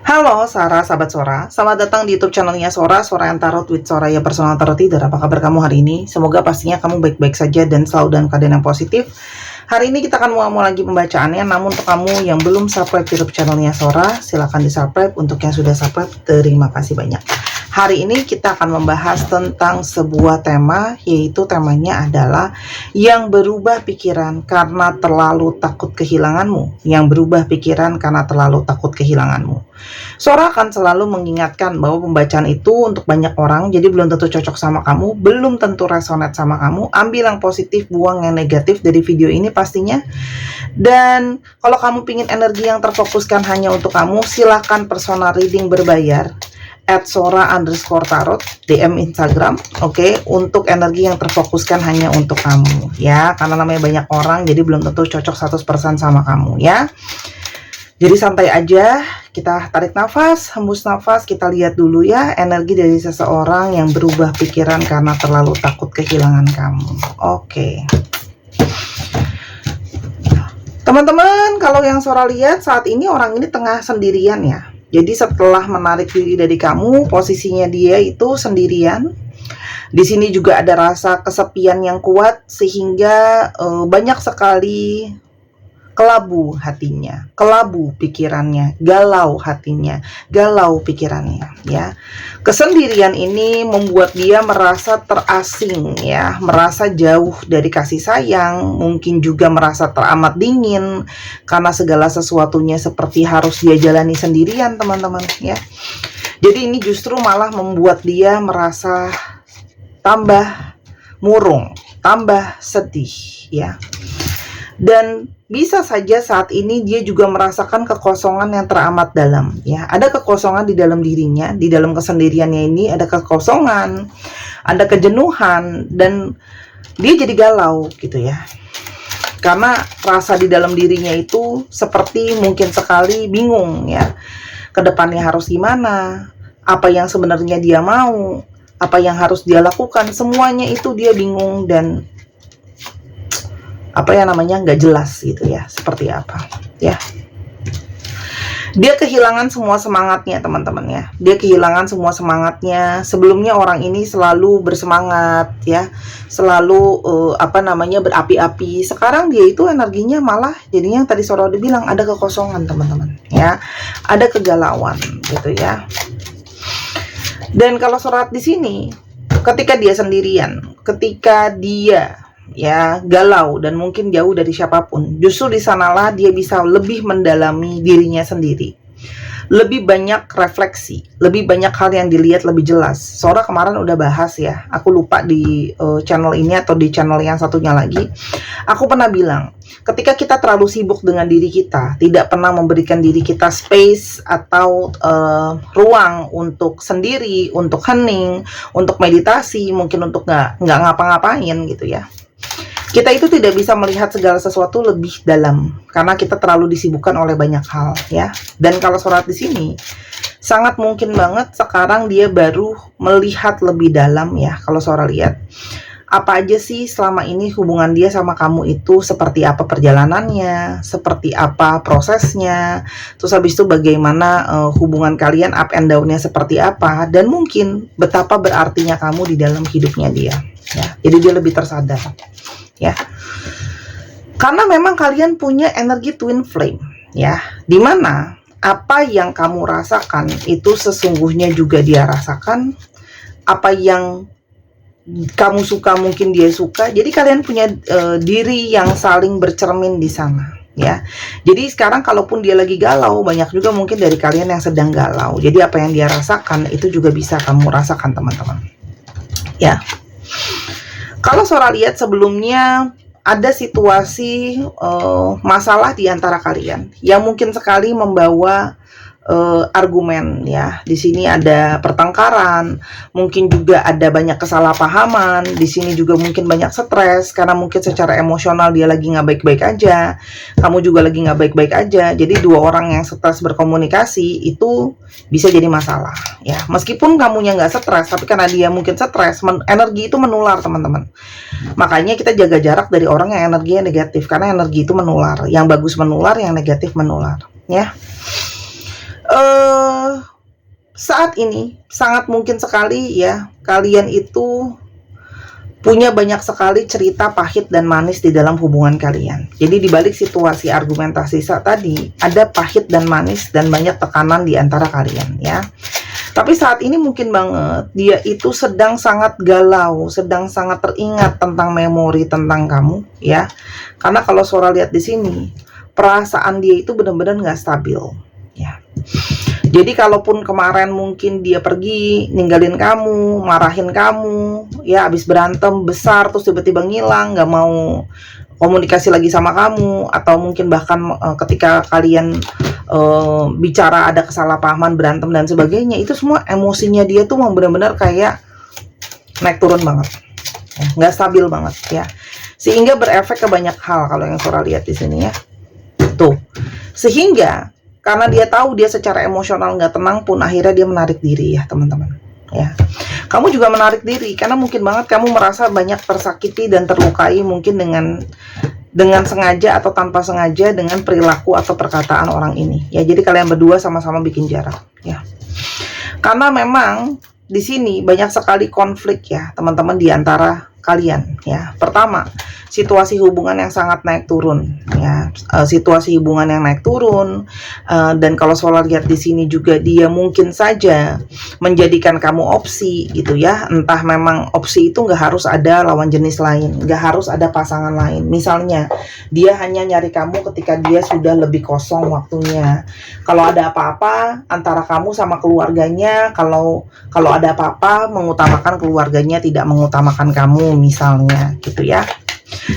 Halo Sarah, sahabat Sora. Selamat datang di YouTube channelnya Sora, Sora yang Tarot with Soraya Personal Tarot Reader. Apa kabar kamu hari ini? Semoga pastinya kamu baik-baik saja dan selalu dalam keadaan yang positif. Hari ini kita akan mulai lagi pembacaannya. Namun untuk kamu yang belum subscribe YouTube channelnya Sora, silahkan di subscribe. Untuk yang sudah subscribe, terima kasih banyak. Hari ini kita akan membahas tentang sebuah tema, yaitu temanya adalah yang berubah pikiran karena terlalu takut kehilanganmu. Yang berubah pikiran karena terlalu takut kehilanganmu. Sora akan selalu mengingatkan bahwa pembacaan itu untuk banyak orang, jadi belum tentu cocok sama kamu, belum tentu resonate sama kamu. Ambil yang positif, buang yang negatif dari video ini pastinya. Dan kalau kamu pingin energi yang terfokuskan hanya untuk kamu, silahkan personal reading berbayar @sora_tarot DM Instagram, oke, untuk energi yang terfokuskan hanya untuk kamu ya, karena namanya banyak orang jadi belum tentu cocok 100% sama kamu ya. Jadi santai aja, kita tarik nafas, hembus nafas, kita lihat dulu ya energi dari seseorang yang berubah pikiran karena terlalu takut kehilangan kamu. Oke. Teman-teman, kalau yang Sora lihat saat ini orang ini tengah sendirian ya. Jadi setelah menarik diri dari kamu, posisinya dia itu sendirian. Di sini juga ada rasa kesepian yang kuat sehingga banyak sekali kelabu hatinya, kelabu pikirannya, galau hatinya, galau pikirannya ya. Kesendirian ini membuat dia merasa terasing ya, merasa jauh dari kasih sayang, mungkin juga merasa teramat dingin karena segala sesuatunya seperti harus dia jalani sendirian, teman-teman ya. Jadi ini justru malah membuat dia merasa tambah murung, tambah sedih ya. Dan bisa saja saat ini dia juga merasakan kekosongan yang teramat dalam ya. Ada kekosongan di dalam dirinya, di dalam kesendiriannya ini ada kekosongan, ada kejenuhan, dan dia jadi galau gitu ya. Karena rasa di dalam dirinya itu seperti mungkin sekali bingung ya. Kedepannya harus gimana? Apa yang sebenarnya dia mau? Apa yang harus dia lakukan? Semuanya itu dia bingung dan apa ya namanya, nggak jelas gitu ya, seperti apa ya. Dia kehilangan semua semangatnya, teman-teman ya. Dia kehilangan semua semangatnya. Sebelumnya orang ini selalu bersemangat ya, selalu apa namanya, berapi-api. Sekarang dia itu energinya malah jadinya yang tadi Sora udah bilang, ada kekosongan, teman-teman ya, ada kegalauan gitu ya. Dan kalau Sora di sini, ketika dia sendirian, ketika dia ya galau dan mungkin jauh dari siapapun, justru di sanalah dia bisa lebih mendalami dirinya sendiri, lebih banyak refleksi, lebih banyak hal yang dilihat lebih jelas. Sora kemarin udah bahas ya, aku lupa di channel ini atau di channel yang satunya lagi, aku pernah bilang ketika kita terlalu sibuk dengan diri kita, tidak pernah memberikan diri kita space atau ruang untuk sendiri, untuk hening, untuk meditasi, mungkin untuk nggak ngapa-ngapain gitu ya, kita itu tidak bisa melihat segala sesuatu lebih dalam karena kita terlalu disibukkan oleh banyak hal ya. Dan kalau Sora di sini sangat mungkin banget sekarang dia baru melihat lebih dalam ya. Kalau Sora lihat apa aja sih selama ini hubungan dia sama kamu itu, seperti apa perjalanannya, seperti apa prosesnya, terus habis itu bagaimana hubungan kalian up and down-nya seperti apa, dan mungkin betapa berartinya kamu di dalam hidupnya dia ya. Jadi dia lebih tersadar ya, karena memang kalian punya energi twin flame ya, dimana apa yang kamu rasakan itu sesungguhnya juga dia rasakan, apa yang kamu suka mungkin dia suka. Jadi kalian punya diri yang saling bercermin di sana ya. Jadi sekarang kalaupun dia lagi galau, banyak juga mungkin dari kalian yang sedang galau. Jadi apa yang dia rasakan itu juga bisa kamu rasakan, teman-teman ya. Kalau Sora lihat sebelumnya ada situasi masalah di antara kalian yang mungkin sekali membawa argumen ya. Di sini ada pertengkaran, mungkin juga ada banyak kesalahpahaman. Di sini juga mungkin banyak stres karena mungkin secara emosional dia lagi nggak baik-baik aja, kamu juga lagi nggak baik-baik aja. Jadi dua orang yang stres berkomunikasi itu bisa jadi masalah ya. Meskipun kamunya nggak stres, tapi karena dia mungkin stres, energi itu menular, teman-teman. Makanya kita jaga jarak dari orang yang energinya negatif, karena energi itu menular. Yang bagus menular, yang negatif menular ya. eh saat ini sangat mungkin sekali ya kalian itu punya banyak sekali cerita pahit dan manis di dalam hubungan kalian. Jadi di balik situasi argumentasi saat tadi ada pahit dan manis dan banyak tekanan di antara kalian ya. Tapi saat ini mungkin banget dia itu sedang sangat galau, sedang sangat teringat tentang memori tentang kamu ya. Karena kalau Sora lihat di sini, perasaan dia itu benar-benar nggak stabil ya. Jadi kalaupun kemarin mungkin dia pergi, ninggalin kamu, marahin kamu, ya abis berantem besar terus tiba-tiba ngilang, nggak mau komunikasi lagi sama kamu, atau mungkin bahkan ketika kalian bicara ada kesalahpahaman, berantem dan sebagainya, itu semua emosinya dia tuh mau benar-benar kayak naik turun banget, ya, nggak stabil banget ya, sehingga berefek ke banyak hal kalau yang Sora lihat di sini ya, tuh, sehingga karena dia tahu dia secara emosional nggak tenang pun akhirnya dia menarik diri ya teman-teman ya. Kamu juga menarik diri karena mungkin banget kamu merasa banyak tersakiti dan terlukai mungkin dengan sengaja atau tanpa sengaja dengan perilaku atau perkataan orang ini ya. Jadi kalian berdua sama-sama bikin jarak ya. Karena memang di sini banyak sekali konflik ya teman-teman di antara kalian ya. Pertama, situasi hubungan yang sangat naik turun ya, situasi hubungan yang naik turun, dan kalau Solar lihat di sini juga dia mungkin saja menjadikan kamu opsi gitu ya. Entah memang opsi itu nggak harus ada lawan jenis lain, nggak harus ada pasangan lain. Misalnya dia hanya nyari kamu ketika dia sudah lebih kosong waktunya. Kalau ada apa-apa antara kamu sama keluarganya, kalau ada apa-apa mengutamakan keluarganya, tidak mengutamakan kamu misalnya gitu ya.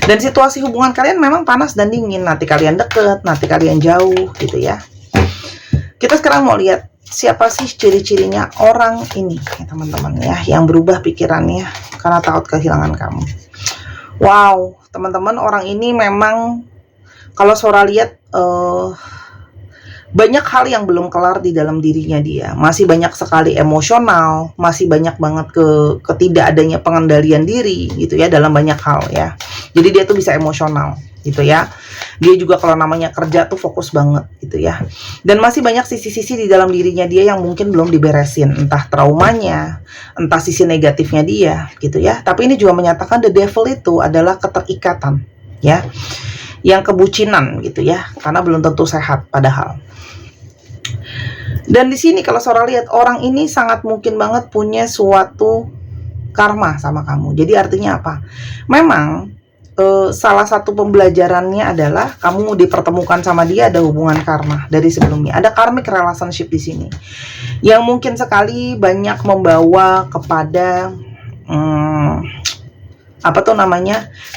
Dan situasi hubungan kalian memang panas dan dingin, nanti kalian deket, nanti kalian jauh gitu ya. Kita sekarang mau lihat siapa sih ciri-cirinya orang ini ya teman-teman ya, yang berubah pikirannya karena takut kehilangan kamu. Wow teman-teman, orang ini memang kalau Sora lihat banyak hal yang belum kelar di dalam dirinya dia. Masih banyak sekali emosional, masih banyak banget ketidakadanya pengendalian diri gitu ya dalam banyak hal ya. Jadi dia tuh bisa emosional gitu ya. Dia juga kalau namanya kerja tuh fokus banget gitu ya. Dan masih banyak sisi-sisi di dalam dirinya dia yang mungkin belum diberesin, entah traumanya, entah sisi negatifnya dia gitu ya. Tapi ini juga menyatakan the devil itu adalah keterikatan ya, yang kebucinan gitu ya, karena belum tentu sehat padahal. Dan di sini kalau Sora lihat orang ini sangat mungkin banget punya suatu karma sama kamu. Jadi artinya apa? Memang salah satu pembelajarannya adalah kamu dipertemukan sama dia, ada hubungan karma dari sebelumnya. Ada karmic relationship di sini yang mungkin sekali banyak membawa kepada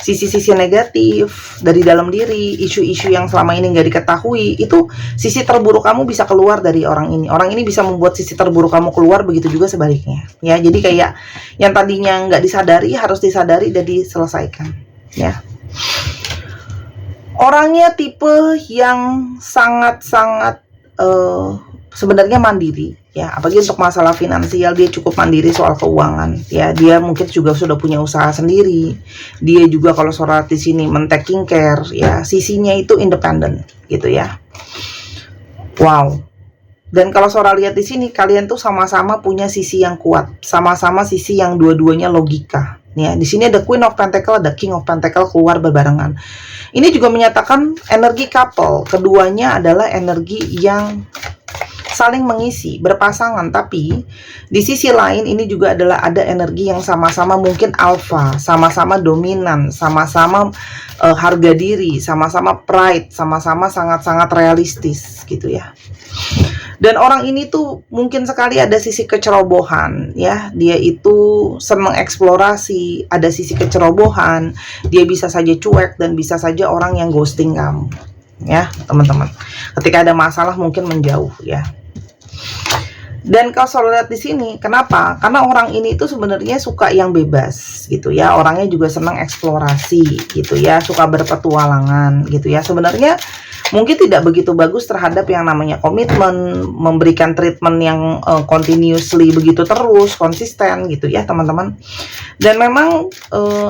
sisi-sisi negatif dari dalam diri, isu-isu yang selama ini nggak diketahui. Itu sisi terburuk kamu bisa keluar dari orang ini. Orang ini bisa membuat sisi terburuk kamu keluar, begitu juga sebaliknya ya. Jadi kayak yang tadinya nggak disadari harus disadari dan diselesaikan ya. Orangnya tipe yang sangat-sangat sebenarnya mandiri ya, apalagi untuk masalah finansial dia cukup mandiri soal keuangan ya. Dia mungkin juga sudah punya usaha sendiri. Dia juga kalau Sora di sini taking care ya, sisinya itu independen gitu ya. Wow. Dan kalau Sora lihat di sini kalian tuh sama-sama punya sisi yang kuat, sama-sama sisi yang dua-duanya logika. Ya, di sini ada Queen of Pentacle, ada King of Pentacle keluar berbarengan. Ini juga menyatakan energi couple, keduanya adalah energi yang saling mengisi, berpasangan, tapi di sisi lain ini juga adalah ada energi yang sama-sama mungkin alpha, sama-sama dominan, sama-sama harga diri, sama-sama pride, sama-sama sangat-sangat realistis gitu ya. Dan orang ini tuh mungkin sekali ada sisi kecerobohan ya, dia itu senang eksplorasi, ada sisi kecerobohan, dia bisa saja cuek dan bisa saja orang yang ghosting kamu ya teman-teman. Ketika ada masalah mungkin menjauh ya. Dan kalau Sora lihat di sini, kenapa? Karena orang ini itu sebenarnya suka yang bebas gitu ya. Orangnya juga senang eksplorasi gitu ya, suka berpetualangan gitu ya. Sebenarnya mungkin tidak begitu bagus terhadap yang namanya komitmen, memberikan treatment yang continuously begitu terus, konsisten gitu ya teman-teman. Dan memang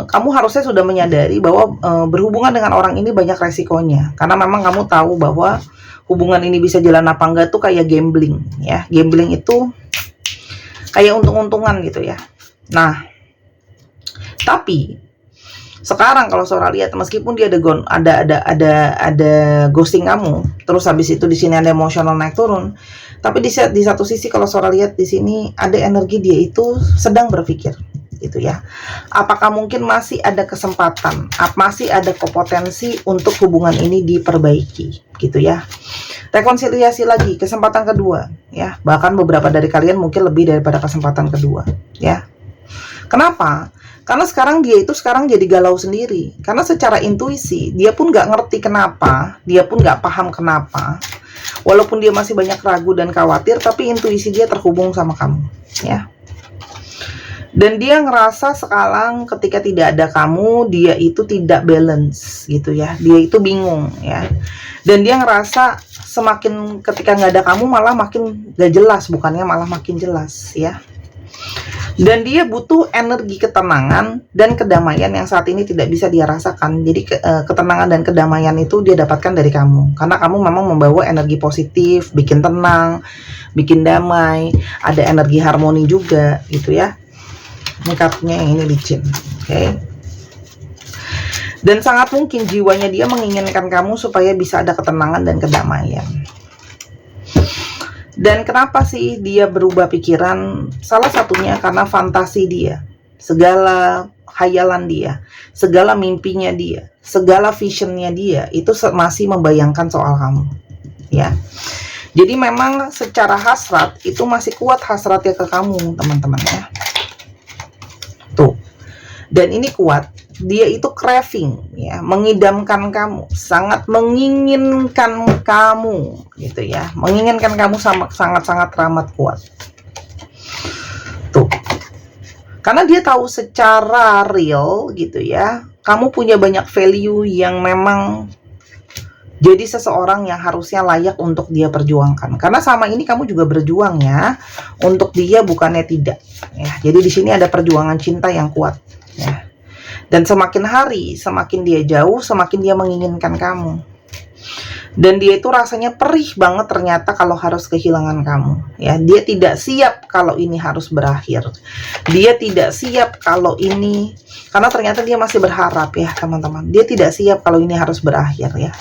kamu harusnya sudah menyadari bahwa berhubungan dengan orang ini banyak resikonya, karena memang kamu tahu bahwa hubungan ini bisa jalan apa enggak tuh kayak gambling ya. Gambling itu kayak untung-untungan gitu ya. Nah, tapi sekarang kalau Sora lihat, meskipun dia ada ghosting kamu, terus habis itu di sini ada emosional naik turun, tapi di satu sisi kalau Sora lihat di sini ada energi dia itu sedang berpikir gitu ya. Apakah mungkin masih ada kesempatan, masih ada potensi untuk hubungan ini diperbaiki gitu ya. Rekonsiliasi lagi, kesempatan kedua ya. Bahkan beberapa dari kalian mungkin lebih daripada kesempatan kedua ya. Kenapa? Karena sekarang dia itu jadi galau sendiri. Karena secara intuisi dia pun nggak ngerti kenapa, dia pun nggak paham kenapa. Walaupun dia masih banyak ragu dan khawatir, tapi intuisi dia terhubung sama kamu, ya. Dan dia ngerasa sekarang ketika tidak ada kamu, dia itu tidak balance gitu ya. Dia itu bingung ya. Dan dia ngerasa semakin ketika nggak ada kamu malah makin gak jelas, bukannya malah makin jelas ya. Dan dia butuh energi ketenangan dan kedamaian yang saat ini tidak bisa dia rasakan. Jadi ketenangan dan kedamaian itu dia dapatkan dari kamu, karena kamu memang membawa energi positif, bikin tenang, bikin damai, ada energi harmoni juga gitu ya. Ini kartunya yang ini licin, oke. Dan sangat mungkin jiwanya dia menginginkan kamu supaya bisa ada ketenangan dan kedamaian. Dan kenapa sih dia berubah pikiran? Salah satunya karena fantasi dia, segala khayalan dia, segala mimpinya dia, segala visionnya dia itu masih membayangkan soal kamu, ya. Jadi memang secara hasrat itu masih kuat hasratnya ke kamu, teman-teman ya. Tuh. Dan ini kuat. Dia itu craving ya, mengidamkan kamu, sangat menginginkan kamu gitu ya, menginginkan kamu sangat-sangat teramat kuat tuh, karena dia tahu secara real gitu ya, kamu punya banyak value yang memang jadi seseorang yang harusnya layak untuk dia perjuangkan, karena sama ini kamu juga berjuang ya untuk dia, bukannya tidak ya. Jadi di sini ada perjuangan cinta yang kuat ya. Dan semakin hari, semakin dia jauh, semakin dia menginginkan kamu. Dan dia itu rasanya perih banget ternyata kalau harus kehilangan kamu. Ya, dia tidak siap kalau ini harus berakhir. Dia tidak siap kalau ini, karena ternyata dia masih berharap ya teman-teman. Dia tidak siap kalau ini harus berakhir ya.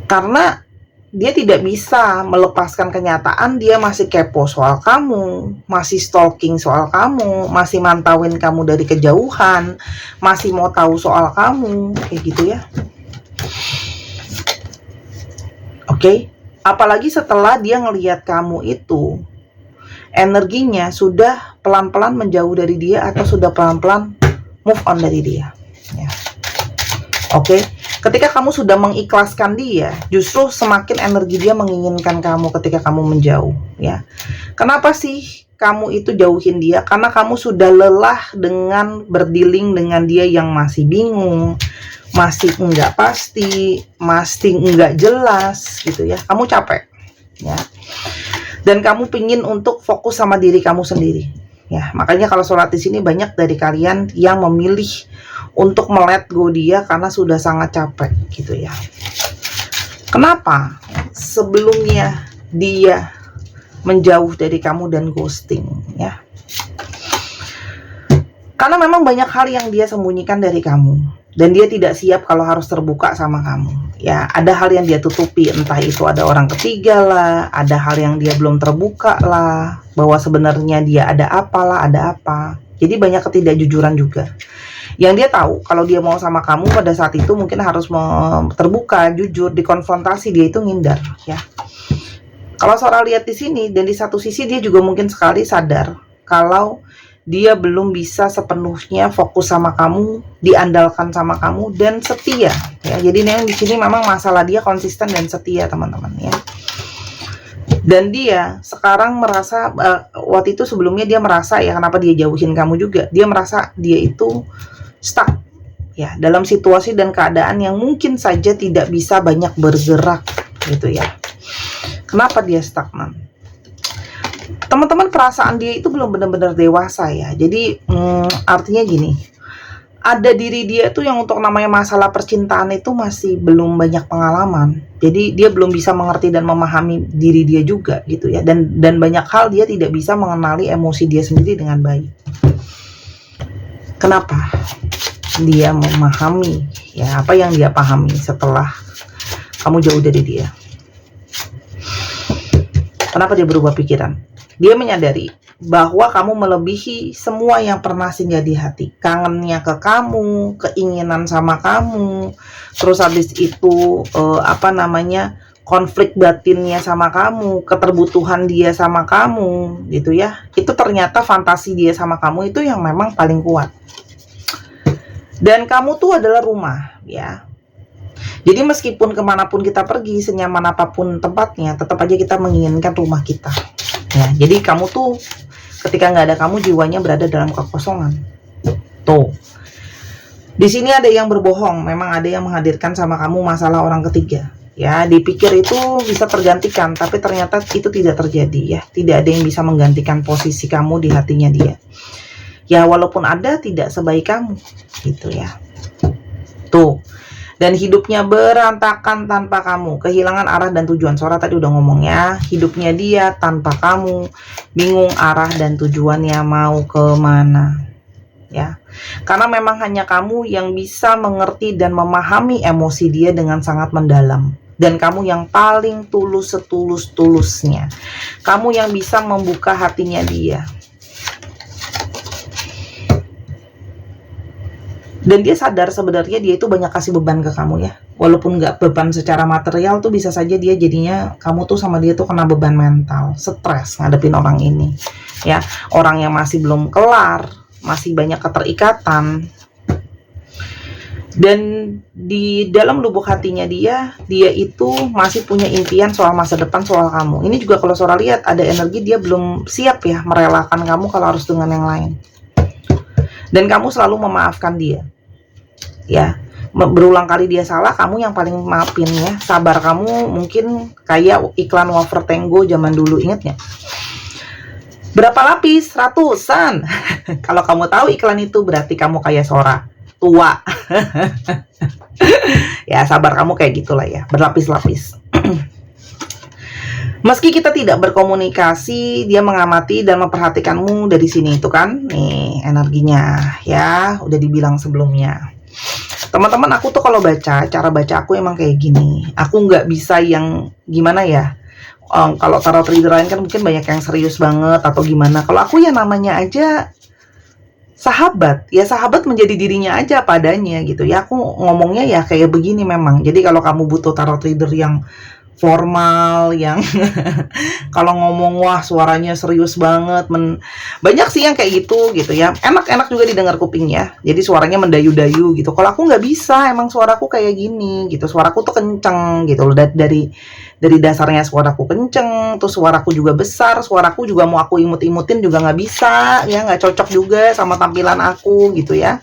Karena dia tidak bisa melepaskan kenyataan dia masih kepo soal kamu, masih stalking soal kamu, masih mantauin kamu dari kejauhan, masih mau tahu soal kamu, kayak gitu ya. Oke, apalagi setelah dia ngelihat kamu itu energinya sudah pelan-pelan menjauh dari dia atau sudah pelan-pelan move on dari dia. Ya. Oke. Ketika kamu sudah mengikhlaskan dia, justru semakin energi dia menginginkan kamu ketika kamu menjauh, ya. Kenapa sih kamu itu jauhin dia? Karena kamu sudah lelah dengan berdealing dengan dia yang masih bingung, masih enggak pasti, masih enggak jelas gitu ya. Kamu capek, ya. Dan kamu pingin untuk fokus sama diri kamu sendiri. Ya, makanya kalau sholat di sini banyak dari kalian yang memilih untuk let go dia karena sudah sangat capek gitu ya. Kenapa? Sebelumnya dia menjauh dari kamu dan ghosting ya. Karena memang banyak hal yang dia sembunyikan dari kamu dan dia tidak siap kalau harus terbuka sama kamu. Ya, ada hal yang dia tutupi, entah itu ada orang ketiga lah, ada hal yang dia belum terbuka lah, bahwa sebenarnya dia ada apalah, ada apa. Jadi banyak ketidakjujuran juga. Yang dia tahu kalau dia mau sama kamu pada saat itu mungkin harus terbuka, jujur, dikonfrontasi, dia itu ngindar ya. Kalau seorang lihat di sini, dan di satu sisi dia juga mungkin sekali sadar kalau dia belum bisa sepenuhnya fokus sama kamu, diandalkan sama kamu dan setia ya. Jadi yang di sini memang masalah dia konsisten dan setia teman-teman ya. Dan dia sekarang merasa waktu itu sebelumnya dia merasa ya, kenapa dia jauhin kamu juga, dia merasa dia itu stuck ya, dalam situasi dan keadaan yang mungkin saja tidak bisa banyak bergerak gitu ya. Kenapa dia stagnan? Teman-teman, perasaan dia itu belum benar-benar dewasa ya. Jadi artinya gini, ada diri dia tuh yang untuk namanya masalah percintaan itu masih belum banyak pengalaman. Jadi dia belum bisa mengerti dan memahami diri dia juga gitu ya. Dan banyak hal dia tidak bisa mengenali emosi dia sendiri dengan baik. Kenapa? Dia memahami ya apa yang dia pahami setelah kamu jauh dari dia. Kenapa dia berubah pikiran? Dia menyadari bahwa kamu melebihi semua yang pernah singgah di hati. Kangennya ke kamu, keinginan sama kamu, terus habis itu konflik batinnya sama kamu, keterbutuhan dia sama kamu gitu ya. Itu ternyata fantasi dia sama kamu itu yang memang paling kuat. Dan kamu tuh adalah rumah ya. Jadi meskipun kemanapun kita pergi, senyaman apapun tempatnya, tetap aja kita menginginkan rumah kita. Ya, jadi kamu tuh ketika nggak ada kamu, jiwanya berada dalam kekosongan. Tuh, di sini ada yang berbohong. Memang ada yang menghadirkan sama kamu masalah orang ketiga. Ya, dipikir itu bisa tergantikan, tapi ternyata itu tidak terjadi ya. Tidak ada yang bisa menggantikan posisi kamu di hatinya dia. Ya, walaupun ada, tidak sebaik kamu, gitu ya. Tuh. Dan hidupnya berantakan tanpa kamu, kehilangan arah dan tujuan. Sora tadi udah ngomong ya, hidupnya dia tanpa kamu, bingung arah dan tujuannya mau kemana ya. Karena memang hanya kamu yang bisa mengerti dan memahami emosi dia dengan sangat mendalam. Dan kamu yang paling tulus setulus-tulusnya. Kamu yang bisa membuka hatinya dia. Dan dia sadar sebenarnya dia itu banyak kasih beban ke kamu ya. Walaupun nggak beban secara material tuh bisa saja dia jadinya, kamu tuh sama dia tuh kena beban mental, stres ngadepin orang ini. Ya, orang yang masih belum kelar, masih banyak keterikatan. Dan di dalam lubuk hatinya dia itu masih punya impian soal masa depan, soal kamu. Ini juga kalau Sora lihat ada energi dia belum siap ya merelakan kamu kalau harus dengan yang lain. Dan kamu selalu memaafkan dia. Ya, berulang kali dia salah, kamu yang paling maafin ya. Sabar kamu mungkin kayak iklan wafer Tango zaman dulu, ingatnya berapa lapis? Ratusan. Kalau kamu tahu iklan itu berarti kamu kayak Sora tua. Ya, sabar kamu kayak gitulah ya, berlapis-lapis. Meski kita tidak berkomunikasi, dia mengamati dan memperhatikanmu dari sini itu kan. Nih energinya ya, udah dibilang sebelumnya. Teman-teman, aku tuh kalau baca, cara baca aku emang kayak gini. Aku nggak bisa yang gimana ya. Kalau tarot reader lain kan mungkin banyak yang serius banget atau gimana. Kalau aku ya namanya aja sahabat. Ya sahabat menjadi dirinya aja padanya gitu ya. Aku ngomongnya ya kayak begini memang. Jadi kalau kamu butuh tarot reader yang formal, yang kalau ngomong wah suaranya serius banget, banyak sih yang kayak gitu ya, enak-enak juga didengar kupingnya, jadi suaranya mendayu-dayu gitu. Kalau aku nggak bisa, emang suaraku kayak gini gitu, suaraku tuh kenceng gitu loh, dari dasarnya suaraku kenceng, terus suaraku juga besar, suaraku juga mau aku imut-imutin juga nggak bisa ya, nggak cocok juga sama tampilan aku gitu ya.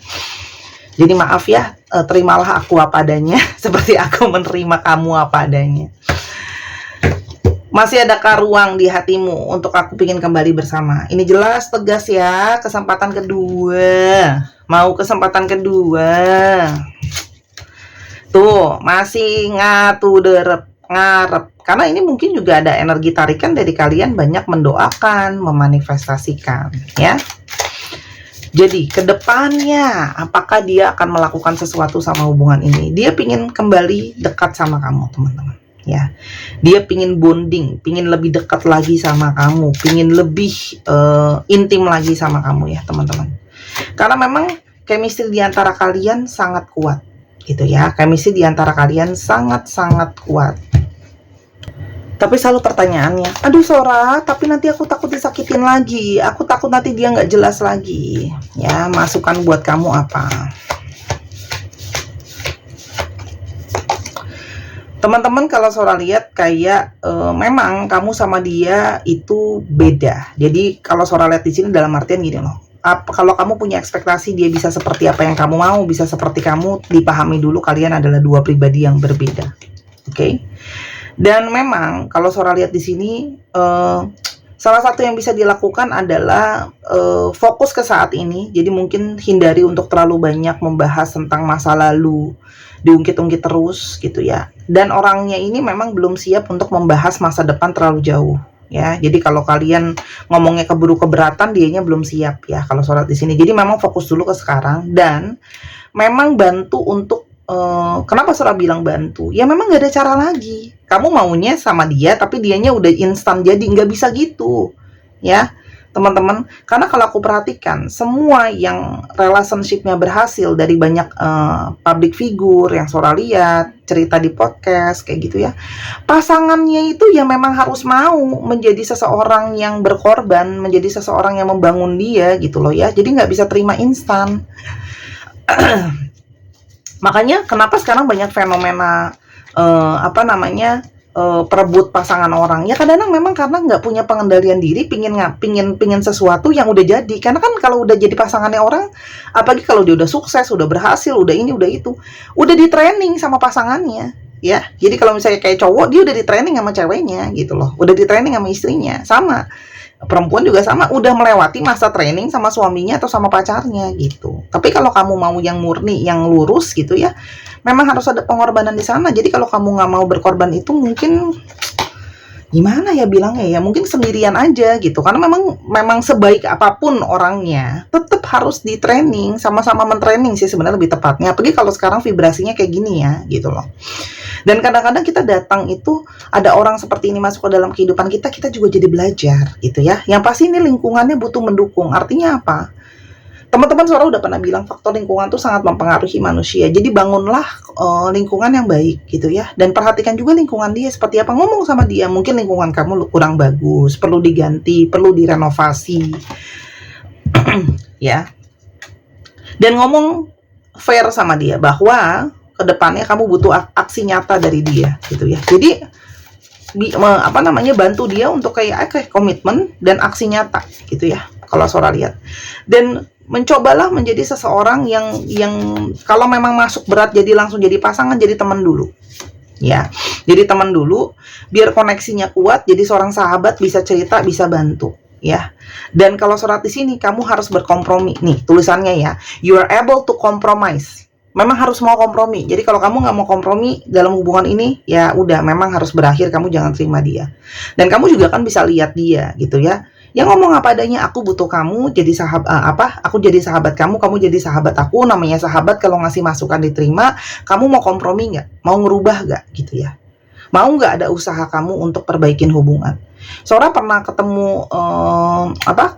Jadi maaf ya, terimalah aku apa adanya, seperti aku menerima kamu apa adanya. Masih adakah ruang di hatimu untuk aku ingin kembali bersama? Ini jelas tegas ya, kesempatan kedua. Mau kesempatan kedua. Tuh, masih ngarep. Karena ini mungkin juga ada energi tarikan dari kalian banyak mendoakan, memanifestasikan, ya. Jadi, kedepannya, apakah dia akan melakukan sesuatu sama hubungan ini? Dia pingin kembali dekat sama kamu, teman-teman. Ya, dia pingin bonding, pingin lebih dekat lagi sama kamu, pingin lebih intim lagi sama kamu ya teman-teman. Karena memang chemistry di antara kalian sangat kuat, gitu ya. Chemistry di antara kalian sangat-sangat kuat. Tapi selalu pertanyaannya, aduh Sora, tapi nanti aku takut disakitin lagi, aku takut nanti dia nggak jelas lagi. Ya, masukan buat kamu apa? Teman-teman, kalau Sora lihat kayak memang kamu sama dia itu beda. Jadi kalau Sora lihat di sini dalam artian gini loh, kalau kamu punya ekspektasi dia bisa seperti apa yang kamu mau, bisa seperti kamu, dipahami dulu kalian adalah dua pribadi yang berbeda. Oke? Dan memang kalau Sora lihat di sini, salah satu yang bisa dilakukan adalah fokus ke saat ini. Jadi mungkin hindari untuk terlalu banyak membahas tentang masa lalu, diungkit-ungkit terus gitu ya. Dan orangnya ini memang belum siap untuk membahas masa depan terlalu jauh. Ya, jadi kalau kalian ngomongnya keburu keberatan, dianya belum siap ya kalau sholat di sini. Jadi memang fokus dulu ke sekarang dan memang bantu untuk kenapa Sora bilang bantu? Ya memang nggak ada cara lagi. Kamu maunya sama dia, tapi dianya udah instan jadi nggak bisa gitu, ya teman-teman. Karena kalau aku perhatikan semua yang relationship-nya berhasil dari banyak public figure yang Sora lihat, cerita di podcast kayak gitu ya, pasangannya itu ya memang harus mau menjadi seseorang yang berkorban, menjadi seseorang yang membangun dia gitu loh ya. Jadi nggak bisa terima instan. Makanya kenapa sekarang banyak fenomena perebut pasangan orang ya, kadang-kadang memang karena nggak punya pengendalian diri, pingin sesuatu yang udah jadi. Karena kan kalau udah jadi pasangannya orang, apalagi kalau dia udah sukses, udah berhasil, udah ini udah itu, udah di training sama pasangannya ya. Jadi kalau misalnya kayak cowok, dia udah di training sama ceweknya gitu loh, udah di training sama istrinya. Sama perempuan juga sama, udah melewati masa training sama suaminya atau sama pacarnya gitu. Tapi kalau kamu mau yang murni, yang lurus gitu ya, memang harus ada pengorbanan di sana. Jadi kalau kamu nggak mau berkorban itu, mungkin gimana ya bilangnya ya, mungkin sendirian aja gitu. Karena memang sebaik apapun orangnya, tetap harus di training, sama-sama mentraining sih sebenarnya lebih tepatnya. Apalagi kalau sekarang vibrasinya kayak gini ya gitu loh. Dan kadang-kadang kita datang itu ada orang seperti ini masuk ke dalam kehidupan kita, kita juga jadi belajar gitu ya. Yang pasti ini lingkungannya butuh mendukung. Artinya apa? Teman-teman Sora udah pernah bilang faktor lingkungan tuh sangat mempengaruhi manusia. Jadi bangunlah lingkungan yang baik gitu ya. Dan perhatikan juga lingkungan dia seperti apa. Ngomong sama dia, mungkin lingkungan kamu kurang bagus, perlu diganti, perlu direnovasi. Ya. Dan ngomong fair sama dia bahwa kedepannya kamu butuh aksi nyata dari dia gitu ya. Jadi bantu dia untuk kayak komitmen dan aksi nyata gitu ya kalau Sora lihat. Dan mencobalah menjadi seseorang yang kalau memang masuk berat jadi langsung jadi pasangan, jadi teman dulu ya. Jadi teman dulu biar koneksinya kuat, jadi seorang sahabat, bisa cerita, bisa bantu ya. Dan kalau Sora di sini kamu harus berkompromi nih tulisannya ya, you are able to compromise. Memang harus mau kompromi. Jadi kalau kamu nggak mau kompromi dalam hubungan ini, ya udah memang harus berakhir, kamu jangan terima dia. Dan kamu juga kan bisa lihat dia gitu ya. Yang ngomong apa adanya, aku butuh kamu jadi aku jadi sahabat kamu jadi sahabat aku. Namanya sahabat kalau ngasih masukan diterima. Kamu mau kompromi nggak? Mau ngerubah nggak gitu ya? Mau nggak ada usaha kamu untuk perbaikin hubungan? Sora pernah ketemu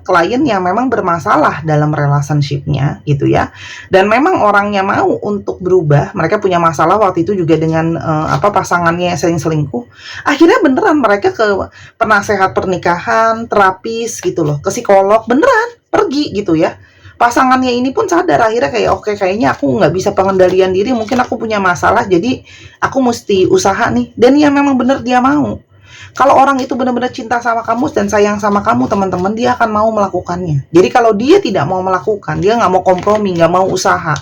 klien yang memang bermasalah dalam relationship-nya gitu ya. Dan memang orangnya mau untuk berubah. Mereka punya masalah waktu itu juga dengan pasangannya yang sering selingkuh. Akhirnya beneran mereka ke penasehat pernikahan, terapis gitu loh, ke psikolog, beneran pergi gitu ya. Pasangannya ini pun sadar akhirnya kayak oke, kayaknya aku nggak bisa pengendalian diri, mungkin aku punya masalah, jadi aku mesti usaha nih. Dan ya memang bener dia mau. Kalau orang itu benar-benar cinta sama kamu dan sayang sama kamu teman-teman, dia akan mau melakukannya. Jadi kalau dia tidak mau melakukan, dia nggak mau kompromi, nggak mau usaha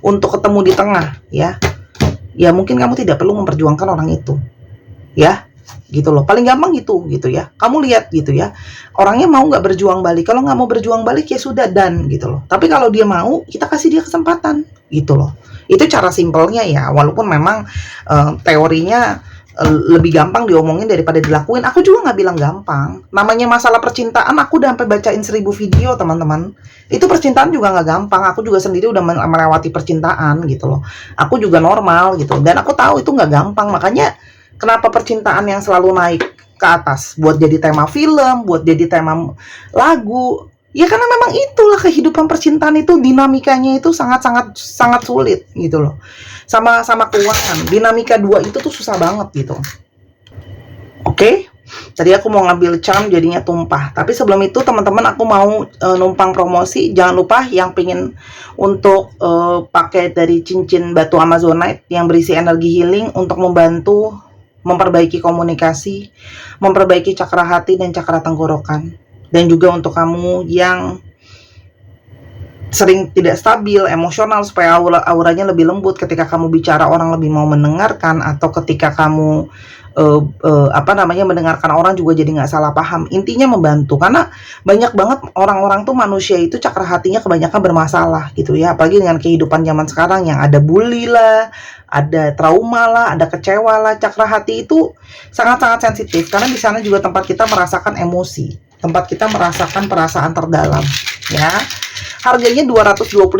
untuk ketemu di tengah ya mungkin kamu tidak perlu memperjuangkan orang itu ya gitu loh. Paling gampang gitu ya, kamu lihat gitu ya, orangnya mau nggak berjuang balik. Kalau nggak mau berjuang balik ya sudah, dan gitu loh. Tapi kalau dia mau, kita kasih dia kesempatan gitu loh. Itu cara simpelnya ya, walaupun memang teorinya lebih gampang diomongin daripada dilakuin. Aku juga nggak bilang gampang. Namanya masalah percintaan, aku udah sampai bacain 1000 video teman-teman. Itu percintaan juga nggak gampang. Aku juga sendiri udah melewati percintaan gitu loh. Aku juga normal gitu. Dan aku tahu itu nggak gampang. Makanya kenapa percintaan yang selalu naik ke atas, buat jadi tema film, buat jadi tema lagu. Ya karena memang itulah kehidupan percintaan itu, dinamikanya itu sangat sulit gitu loh. Sama keuangan, dinamika dua itu tuh susah banget gitu. Oke? Tadi aku mau ngambil charm jadinya tumpah. Tapi sebelum itu teman-teman, aku mau numpang promosi. Jangan lupa yang pengen untuk pakai dari cincin batu Amazonite yang berisi energi healing untuk membantu memperbaiki komunikasi, memperbaiki cakra hati dan cakra tenggorokan. Dan juga untuk kamu yang sering tidak stabil, emosional, supaya auranya lebih lembut. Ketika kamu bicara, orang lebih mau mendengarkan, atau ketika kamu mendengarkan orang juga jadi nggak salah paham. Intinya membantu, karena banyak banget orang-orang tuh, manusia itu cakra hatinya kebanyakan bermasalah gitu ya, apalagi dengan kehidupan zaman sekarang yang ada bully lah, ada trauma lah, ada kecewa lah. Cakra hati itu sangat-sangat sensitif, karena di sana juga tempat kita merasakan emosi, tempat kita merasakan perasaan terdalam ya. Harganya 225.000.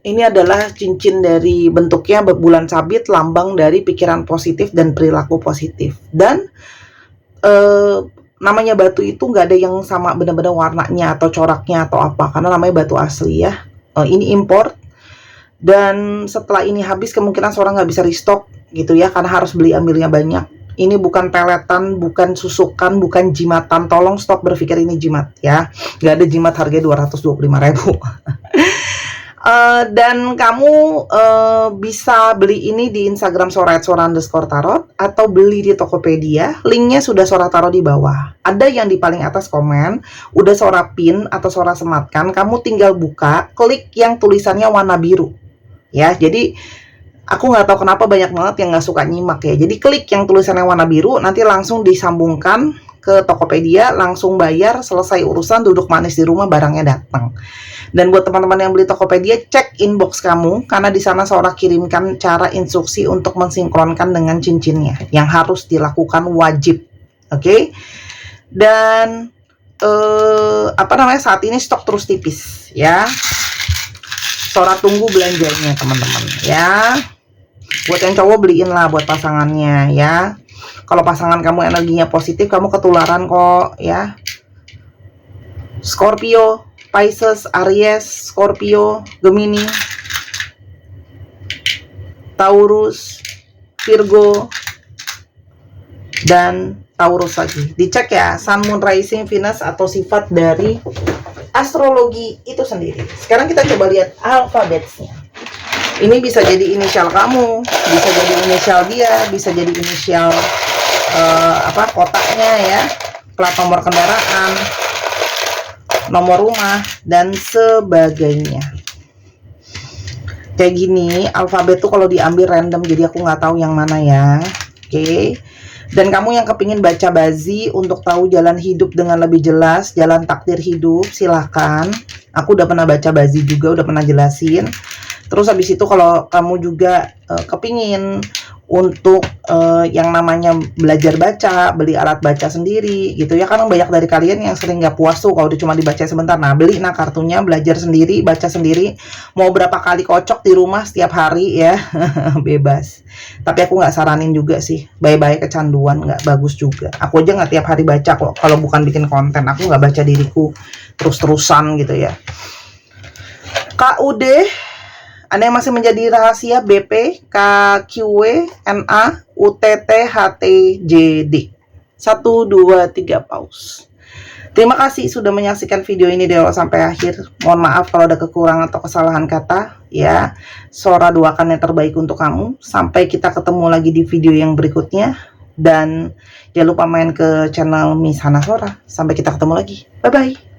Ini adalah cincin dari bentuknya bulan sabit, lambang dari pikiran positif dan perilaku positif. Dan namanya batu itu nggak ada yang sama benar-benar warnanya atau coraknya atau apa, karena namanya batu asli ya. Ini import, dan setelah ini habis kemungkinan seorang nggak bisa restock gitu ya, karena harus ambilnya banyak. Ini bukan peletan, bukan susukan, bukan jimatan. Tolong stop berpikir ini jimat ya. Gak ada jimat harga 225.000. Dan kamu bisa beli ini di Instagram sora_tarot atau beli di Tokopedia. Linknya sudah Sora taruh di bawah. Ada yang di paling atas komen, udah Sora pin atau Sora sematkan. Kamu tinggal buka, klik yang tulisannya warna biru. Ya, jadi aku nggak tahu kenapa banyak banget yang nggak suka nyimak ya. Jadi klik yang tulisannya warna biru, nanti langsung disambungkan ke Tokopedia, langsung bayar, selesai urusan, duduk manis di rumah, barangnya datang. Dan buat teman-teman yang beli Tokopedia, cek inbox kamu, karena di sana Sora kirimkan cara instruksi untuk mensinkronkan dengan cincinnya, yang harus dilakukan wajib. Oke? Dan saat ini stok terus tipis ya. Sora tunggu belanjanya teman-teman ya. Buat yang cowok beliin lah buat pasangannya ya. Kalau pasangan kamu energinya positif, kamu ketularan kok ya. Scorpio, Pisces, Aries, Scorpio, Gemini, Taurus, Virgo, dan Taurus lagi. Dicek ya, Sun, Moon, Rising, Venus atau sifat dari astrologi itu sendiri. Sekarang kita coba lihat alfabetnya. Ini bisa jadi inisial kamu, bisa jadi inisial dia, bisa jadi inisial kotaknya ya, plat nomor kendaraan, nomor rumah, dan sebagainya. Kayak gini, alfabet tuh kalau diambil random, jadi aku nggak tahu yang mana ya. Oke. Dan kamu yang kepingin baca bazi untuk tahu jalan hidup dengan lebih jelas, jalan takdir hidup, silahkan. Aku udah pernah baca bazi juga, udah pernah jelasin. Terus habis itu kalau kamu juga kepingin untuk yang namanya belajar baca, beli alat baca sendiri gitu ya, kan banyak dari kalian yang sering nggak puas tuh kalau cuma dibaca sebentar. Nah, beli kartunya, belajar sendiri, baca sendiri, mau berapa kali kocok di rumah setiap hari ya. Bebas. Tapi aku nggak saranin juga sih, bye-bye kecanduan, nggak bagus juga. Aku aja nggak tiap hari baca kok, kalau bukan bikin konten. Aku nggak baca diriku terus-terusan gitu ya. KUD, Anda yang masih menjadi rahasia, BP, KQW, NA, UTT, HTJD. 1, 2, 3, pause. Terima kasih sudah menyaksikan video ini dari awal sampai akhir. Mohon maaf kalau ada kekurangan atau kesalahan kata ya. Sora doakan yang terbaik untuk kamu. Sampai kita ketemu lagi di video yang berikutnya. Dan jangan lupa main ke channel Miss Hana Sora. Sampai kita ketemu lagi. Bye-bye.